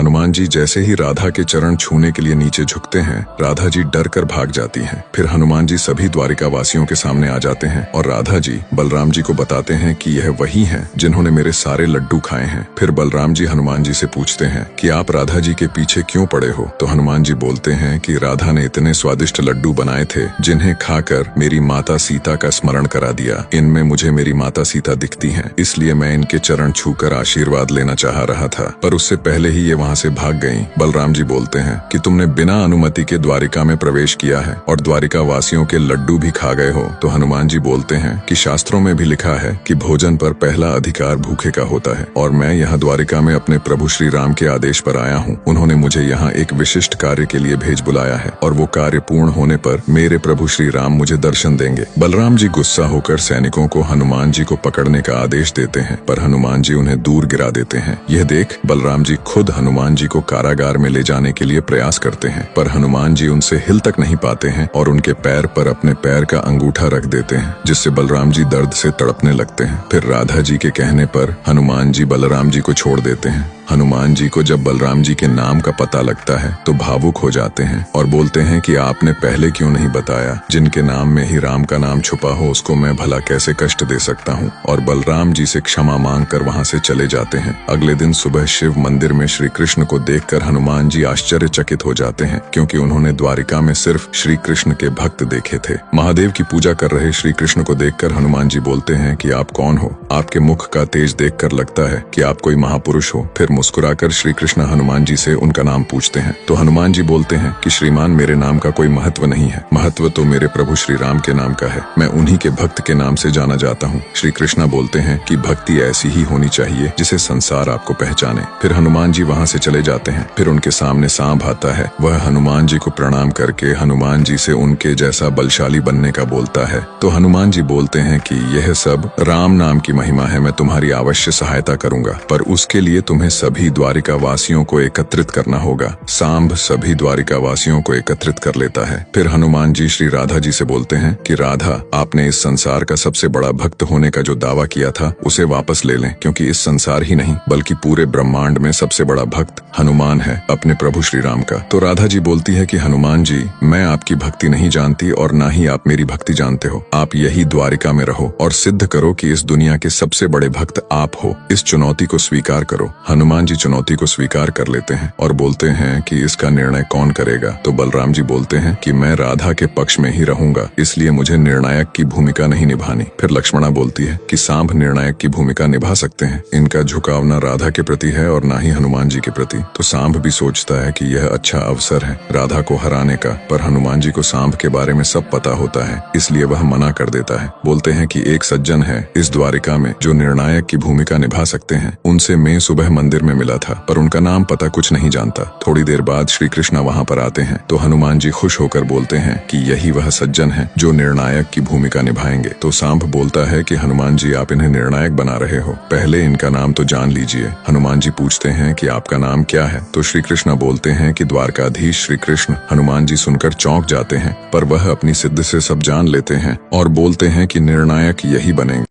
हनुमान जी जैसे ही राधा के चरण छूने के लिए नीचे झुकते हैं, राधा जी डर कर भाग जाती हैं। फिर हनुमान जी सभी द्वारिका वासियों के सामने आ जाते हैं और राधा जी बलराम जी को बताते हैं कि यह वही हैं जिन्होंने मेरे सारे लड्डू खाए हैं। फिर बलराम जी हनुमान जी से पूछते हैं कि आप राधा जी के पीछे क्यों पड़े हो? तो हनुमान जी बोलते हैं कि राधा ने इतने स्वादिष्ट लड्डू बनाए थे जिन्हें खाकर मेरी माता सीता का स्मरण करा दिया। इनमें मुझे मेरी माता सीता दिखती हैं, इसलिए मैं इनके चरण छूकर आशीर्वाद लेना चाह रहा था, पर उससे पहले ही ये वहाँ से भाग गईं। बलराम जी बोलते हैं कि तुमने बिना अनुमति के द्वारिका में प्रवेश किया है और द्वारिका वासियों के लड्डू भी खा गए हो। तो हनुमान जी बोलते हैं कि शास्त्रों में भी लिखा है कि भोजन पर पहला अधिकार भूखे का होता है और मैं यहाँ द्वारिका में अपने प्रभु श्री राम के आदेश पर आया हूँ। उन्होंने मुझे यहाँ एक विशिष्ट कार्य के लिए भेज बुलाया है और वो कार्य पूर्ण होने पर मेरे प्रभु श्री राम मुझे दर्शन देंगे। बलराम जी गुस्सा होकर सैनिकों को हनुमान जी को पकड़ने का आदेश देते हैं, पर हनुमान जी उन्हें दूर गिरा देते हैं। यह देख बलराम जी खुद हनुमान जी को कारागार में ले जाने के लिए प्रयास करते हैं, पर हनुमान जी उनसे हिल तक नहीं पाते हैं और उनके पैर पर अपने पैर का अंगूठा रख देते हैं, जिससे बलराम जी दर्द से तड़पने लगते हैं। फिर राधा जी के कहने पर हनुमान जी बलराम जी को छोड़ देते हैं। हनुमान जी को जब बलराम जी के नाम का पता लगता है तो भावुक हो जाते हैं और बोलते हैं कि आपने पहले क्यों नहीं बताया? जिनके नाम में ही राम का नाम छुपा हो उसको मैं भला कैसे कष्ट दे सकता हूँ? और बलराम जी से क्षमा मांग कर वहाँ से चले जाते हैं। अगले दिन सुबह शिव मंदिर में श्री कृष्ण को देखकर हनुमान जी आश्चर्यचकित हो जाते हैं, क्योंकि उन्होंने द्वारिका में सिर्फ श्री कृष्ण के भक्त देखे थे। महादेव की पूजा कर रहे श्री कृष्ण को देखकर हनुमान जी बोलते हैं कि आप कौन हो? आपके मुख का तेज देखकर लगता है कि आप कोई महापुरुष हो। फिर मुस्कुराकर श्री कृष्ण हनुमान जी से उनका नाम पूछते हैं, तो हनुमान जी बोलते हैं कि श्रीमान मेरे नाम का कोई महत्व नहीं है, महत्व तो मेरे प्रभु श्री राम के नाम का है। मैं उन्हीं के भक्त के नाम से जाना जाता हूँ। श्री कृष्ण बोलते हैं कि भक्ति ऐसी ही होनी चाहिए जिसे संसार आपको पहचाने। फिर हनुमान जी वहाँ से चले जाते हैं। फिर उनके सामने सांप आता है। वह हनुमान जी को प्रणाम करके हनुमान जी से उनके जैसा बलशाली बनने का बोलता है। तो हनुमान जी बोलते हैं कि यह सब राम नाम की महिमा है, मैं तुम्हारी अवश्य सहायता करूंगा, पर उसके लिए तुम्हें सभी द्वारिका वासियों को एकत्रित करना होगा। सांब सभी द्वारिका वासियों को एकत्रित कर लेता है। फिर हनुमान जी श्री राधा जी से बोलते हैं कि राधा, आपने इस संसार का सबसे बड़ा भक्त होने का जो दावा किया था उसे वापस ले लें, क्योंकि इस संसार ही नहीं बल्कि पूरे ब्रह्मांड में सबसे बड़ा भक्त हनुमान है, अपने प्रभु श्री राम का। तो राधा जी बोलती है कि हनुमान जी, मैं आपकी भक्ति नहीं जानती और ना ही आप मेरी भक्ति जानते हो। आप यही द्वारिका में रहो और सिद्ध करो कि इस दुनिया के सबसे बड़े भक्त आप हो। इस चुनौती को स्वीकार करो। हनुमान जी चुनौती को स्वीकार कर लेते हैं और बोलते हैं कि इसका निर्णय कौन करेगा? तो बलराम जी बोलते हैं कि मैं राधा के पक्ष में ही रहूंगा, इसलिए मुझे निर्णायक की भूमिका नहीं निभानी। फिर लक्ष्मणा बोलती है कि सांब निर्णायक की भूमिका निभा सकते हैं। इनका झुकाव न राधा के प्रति है और न ही हनुमान जी के प्रति। तो सांब भी सोचता है कि यह अच्छा अवसर है राधा को हराने का, पर हनुमान जी को सांब के बारे में सब पता होता है, इसलिए वह मना कर देता है। बोलते हैं कि एक सज्जन है इस द्वारिका में जो निर्णायक की भूमिका निभा सकते हैं। उनसे मैं सुबह मंदिर में मिला था, पर उनका नाम पता कुछ नहीं जानता। थोड़ी देर बाद श्री कृष्ण वहाँ पर आते हैं तो हनुमान जी खुश होकर बोलते हैं कि यही वह सज्जन है जो निर्णायक की भूमिका निभाएंगे। तो सांब बोलता है कि हनुमान जी, आप इन्हें निर्णायक बना रहे हो, पहले इनका नाम तो जान लीजिए। हनुमान जी पूछते हैं कि आपका नाम क्या है? तो श्री कृष्ण बोलते हैं कि द्वारकाधीश श्री कृष्ण। हनुमान जी सुनकर चौंक जाते हैं, पर वह अपनी सिद्ध से सब जान लेते हैं और बोलते हैं कि निर्णायक यही बनेंगे।